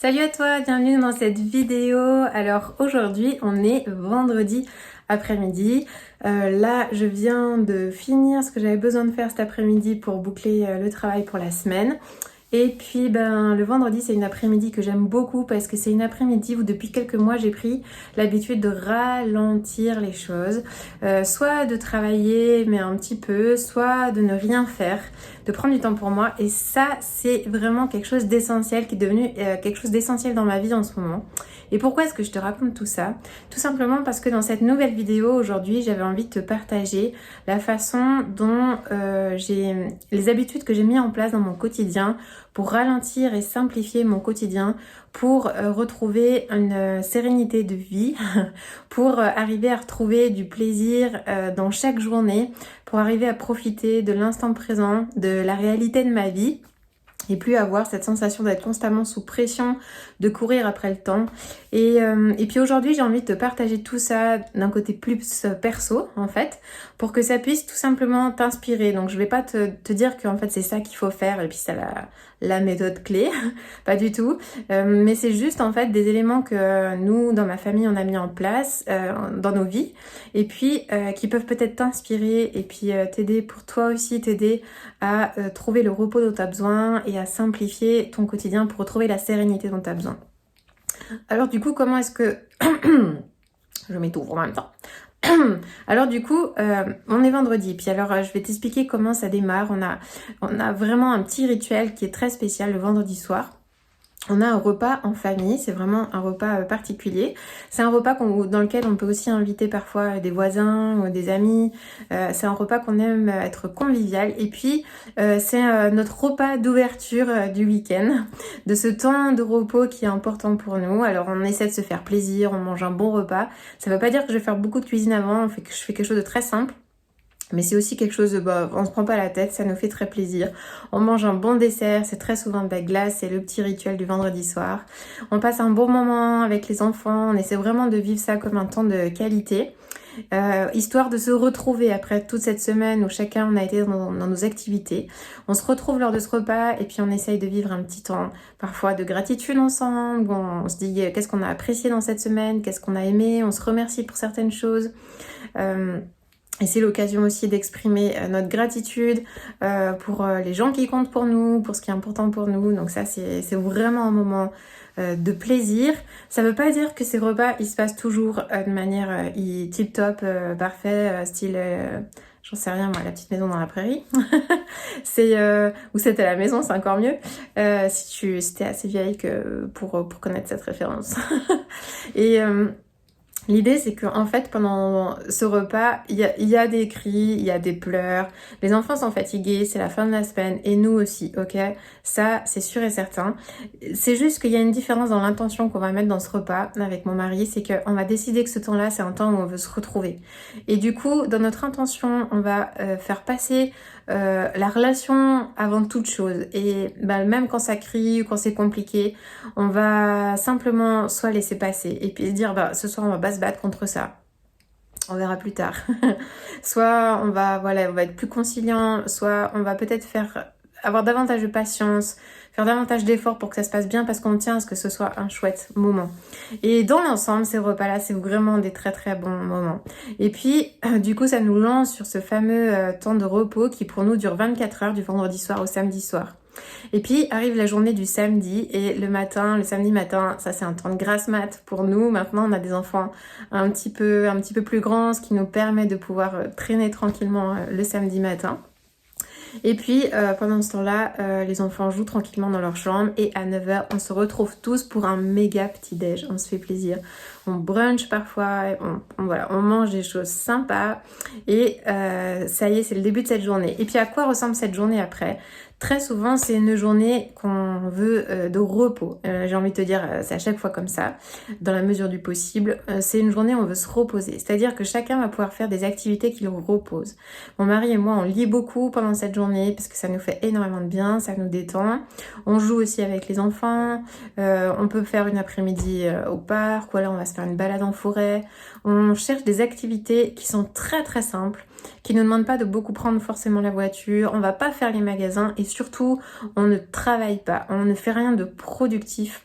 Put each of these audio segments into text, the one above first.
Salut à toi, bienvenue dans cette vidéo. Alors aujourd'hui on est vendredi après-midi. Là je viens de finir ce que j'avais besoin de faire cet après-midi pour boucler le travail pour la semaine. Et puis le vendredi c'est une après-midi que j'aime beaucoup parce que c'est une après-midi où depuis quelques mois j'ai pris l'habitude de ralentir les choses, soit de travailler mais un petit peu, soit de ne rien faire, de prendre du temps pour moi, et ça c'est vraiment quelque chose d'essentiel qui est devenu quelque chose d'essentiel dans ma vie en ce moment. Et pourquoi est-ce que je te raconte tout ça? Tout simplement parce que dans cette nouvelle vidéo aujourd'hui j'avais envie de te partager la façon dont les habitudes que j'ai mis en place dans mon quotidien pour ralentir et simplifier mon quotidien, pour retrouver une sérénité de vie, pour arriver à retrouver du plaisir dans chaque journée, pour arriver à profiter de l'instant présent, de la réalité de ma vie, et plus avoir cette sensation d'être constamment sous pression, de courir après le temps. Et puis aujourd'hui, j'ai envie de te partager tout ça d'un côté plus perso, en fait, pour que ça puisse tout simplement t'inspirer. Donc je vais pas te dire qu'en fait c'est ça qu'il faut faire et puis c'est la méthode clé, pas du tout. Mais c'est juste en fait des éléments que nous, dans ma famille, on a mis en place dans nos vies, et puis qui peuvent peut-être t'inspirer et puis t'aider, pour toi aussi t'aider à trouver le repos dont tu as besoin et à simplifier ton quotidien pour retrouver la sérénité dont tu as besoin. Alors du coup, comment est-ce que... Je m'étouffe en même temps. Alors du coup, on est vendredi, puis alors je vais t'expliquer comment ça démarre. On a vraiment un petit rituel qui est très spécial le vendredi soir. On a un repas en famille, c'est vraiment un repas particulier. C'est un repas dans lequel on peut aussi inviter parfois des voisins ou des amis. C'est un repas qu'on aime être convivial. Et puis, c'est notre repas d'ouverture du week-end, de ce temps de repos qui est important pour nous. Alors, on essaie de se faire plaisir, on mange un bon repas. Ça ne veut pas dire que je vais faire beaucoup de cuisine avant, je fais quelque chose de très simple. Mais c'est aussi quelque chose de, on se prend pas la tête, ça nous fait très plaisir. On mange un bon dessert, c'est très souvent de la glace, c'est le petit rituel du vendredi soir. On passe un bon moment avec les enfants, on essaie vraiment de vivre ça comme un temps de qualité. Histoire de se retrouver après toute cette semaine où chacun on a été dans nos activités. On se retrouve lors de ce repas et puis on essaye de vivre un petit temps parfois de gratitude ensemble. On se dit qu'est-ce qu'on a apprécié dans cette semaine, qu'est-ce qu'on a aimé, on se remercie pour certaines choses. Et c'est l'occasion aussi d'exprimer notre gratitude pour les gens qui comptent pour nous, pour ce qui est important pour nous. Donc ça, c'est vraiment un moment de plaisir. Ça veut pas dire que ces repas, ils se passent toujours de manière tip-top, parfait, style... J'en sais rien, moi, la petite maison dans la prairie. Ou c'était à la maison, c'est encore mieux. Si t'es assez vieille pour connaître cette référence. Et... l'idée, c'est qu'en fait, pendant ce repas, il y a des cris, il y a des pleurs. Les enfants sont fatigués, c'est la fin de la semaine, et nous aussi, ok? Ça, c'est sûr et certain. C'est juste qu'il y a une différence dans l'intention qu'on va mettre dans ce repas avec mon mari, c'est qu'on va décider que ce temps-là, c'est un temps où on veut se retrouver. Et du coup, dans notre intention, on va faire passer la relation avant toute chose. Et même quand ça crie ou quand c'est compliqué, on va simplement soit laisser passer et puis se dire ce soir on va pas se battre contre ça, on verra plus tard. Soit on va être plus conciliant, soit on va peut-être avoir davantage de patience, faire davantage d'efforts pour que ça se passe bien parce qu'on tient à ce que ce soit un chouette moment. Et dans l'ensemble, ces repas-là, c'est vraiment des très très bons moments. Et puis, du coup, ça nous lance sur ce fameux temps de repos qui pour nous dure 24 heures du vendredi soir au samedi soir. Et puis arrive la journée du samedi et le samedi matin, ça c'est un temps de grasse mat pour nous. Maintenant on a des enfants un petit peu plus grands, ce qui nous permet de pouvoir traîner tranquillement le samedi matin. Et puis pendant ce temps-là, les enfants jouent tranquillement dans leur chambre et à 9h, on se retrouve tous pour un méga petit-déj. On se fait plaisir. On brunch parfois, on mange des choses sympas et ça y est, c'est le début de cette journée. Et puis à quoi ressemble cette journée après ? Très souvent, c'est une journée qu'on veut de repos. J'ai envie de te dire, c'est à chaque fois comme ça, dans la mesure du possible. C'est une journée où on veut se reposer. C'est-à-dire que chacun va pouvoir faire des activités qui le reposent. Mon mari et moi, on lit beaucoup pendant cette journée parce que ça nous fait énormément de bien, ça nous détend. On joue aussi avec les enfants. On peut faire une après-midi au parc, ou alors on va se faire une balade en forêt. On cherche des activités qui sont très très simples, qui ne demandent pas de beaucoup prendre forcément la voiture, on va pas faire les magasins et surtout on ne travaille pas, on ne fait rien de productif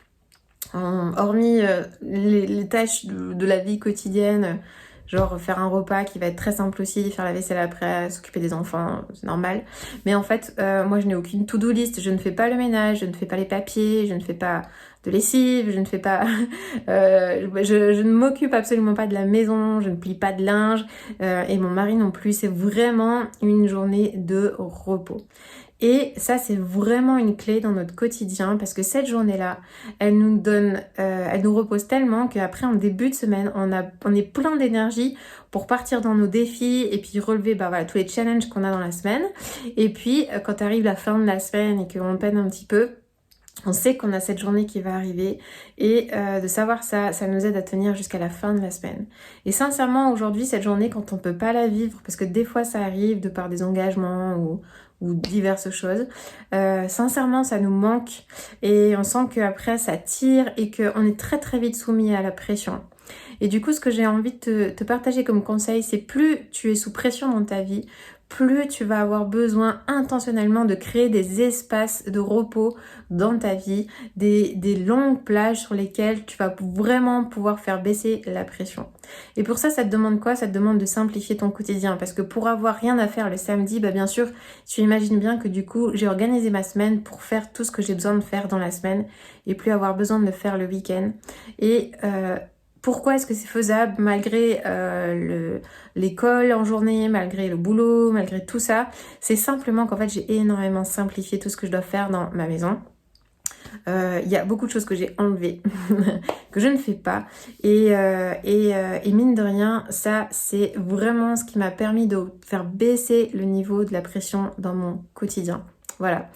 Hormis les tâches de la vie quotidienne, genre faire un repas qui va être très simple aussi, faire la vaisselle après, s'occuper des enfants, c'est normal. Mais en fait, moi je n'ai aucune to-do list, je ne fais pas le ménage, je ne fais pas les papiers, je ne fais pas de lessive, je ne fais pas... je ne m'occupe absolument pas de la maison, je ne plie pas de linge, et mon mari non plus, c'est vraiment une journée de repos. Et ça, c'est vraiment une clé dans notre quotidien parce que cette journée-là, elle nous donne, elle nous repose tellement qu'après, en début de semaine, on est plein d'énergie pour partir dans nos défis et puis relever tous les challenges qu'on a dans la semaine. Et puis, quand arrive la fin de la semaine et qu'on peine un petit peu, on sait qu'on a cette journée qui va arriver et de savoir ça nous aide à tenir jusqu'à la fin de la semaine. Et sincèrement, aujourd'hui, cette journée, quand on peut pas la vivre, parce que des fois ça arrive de par des engagements ou diverses choses, sincèrement, ça nous manque et on sent qu'après ça tire et qu'on est très très vite soumis à la pression. Et du coup, ce que j'ai envie de te partager comme conseil, c'est plus tu es sous pression dans ta vie, plus tu vas avoir besoin intentionnellement de créer des espaces de repos dans ta vie, des longues plages sur lesquelles tu vas vraiment pouvoir faire baisser la pression. Et pour ça, ça te demande quoi? Ça te demande de simplifier ton quotidien. Parce que pour avoir rien à faire le samedi, bien sûr, tu imagines bien que du coup, j'ai organisé ma semaine pour faire tout ce que j'ai besoin de faire dans la semaine et plus avoir besoin de le faire le week-end. Et pourquoi est-ce que c'est faisable malgré l'école en journée, malgré le boulot, malgré tout ça? C'est simplement qu'en fait, j'ai énormément simplifié tout ce que je dois faire dans ma maison. Il y a beaucoup de choses que j'ai enlevées, que je ne fais pas. Et mine de rien, ça, c'est vraiment ce qui m'a permis de faire baisser le niveau de la pression dans mon quotidien. Voilà.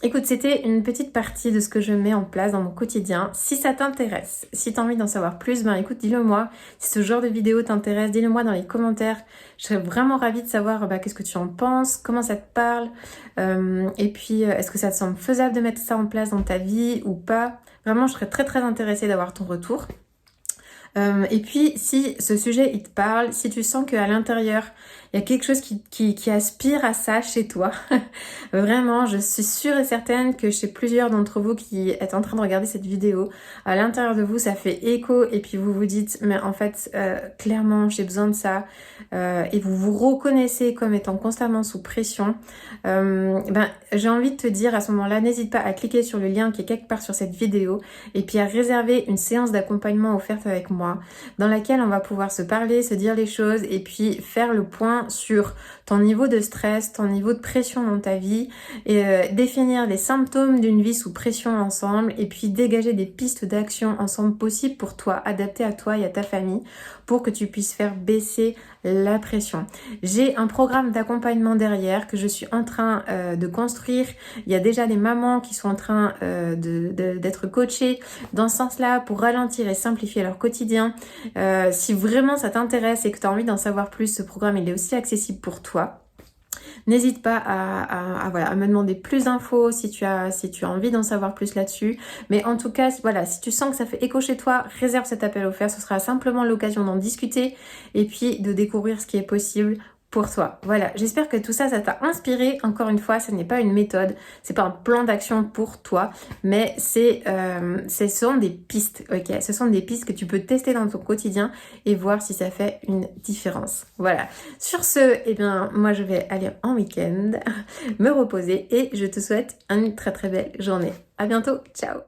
Écoute, c'était une petite partie de ce que je mets en place dans mon quotidien. Si ça t'intéresse, si tu as envie d'en savoir plus, écoute, dis-le moi. Si ce genre de vidéo t'intéresse, dis-le moi dans les commentaires. Je serais vraiment ravie de savoir qu'est-ce que tu en penses, comment ça te parle. Et puis, est-ce que ça te semble faisable de mettre ça en place dans ta vie ou pas? Vraiment, je serais très très intéressée d'avoir ton retour. Et puis, si ce sujet il te parle, si tu sens qu'à l'intérieur, il y a quelque chose qui aspire à ça chez toi, vraiment, je suis sûre et certaine que chez plusieurs d'entre vous qui êtes en train de regarder cette vidéo, à l'intérieur de vous, ça fait écho et puis vous vous dites, mais en fait, clairement, j'ai besoin de ça. Et vous vous reconnaissez comme étant constamment sous pression. J'ai envie de te dire à ce moment-là, n'hésite pas à cliquer sur le lien qui est quelque part sur cette vidéo et puis à réserver une séance d'accompagnement offerte avec moi dans laquelle on va pouvoir se parler, se dire les choses et puis faire le point sur ton niveau de stress, ton niveau de pression dans ta vie et définir les symptômes d'une vie sous pression ensemble et puis dégager des pistes d'action ensemble possibles pour toi, adaptées à toi et à ta famille pour que tu puisses faire baisser la pression. J'ai un programme d'accompagnement derrière que je suis en train de construire. Il y a déjà des mamans qui sont en train d'être coachées dans ce sens-là pour ralentir et simplifier leur quotidien. Si vraiment ça t'intéresse et que tu as envie d'en savoir plus, ce programme il est aussi accessible pour toi. N'hésite pas à me demander plus d'infos si tu as envie d'en savoir plus là-dessus. Mais en tout cas, voilà, si tu sens que ça fait écho chez toi, réserve cet appel offert. Ce sera simplement l'occasion d'en discuter et puis de découvrir ce qui est possible pour toi. Voilà, j'espère que tout ça, ça t'a inspiré. Encore une fois, ce n'est pas une méthode, c'est pas un plan d'action pour toi, mais ce sont des pistes, ok? Ce sont des pistes que tu peux tester dans ton quotidien et voir si ça fait une différence. Voilà. Sur ce, moi je vais aller en week-end, me reposer et je te souhaite une très très belle journée. À bientôt, ciao!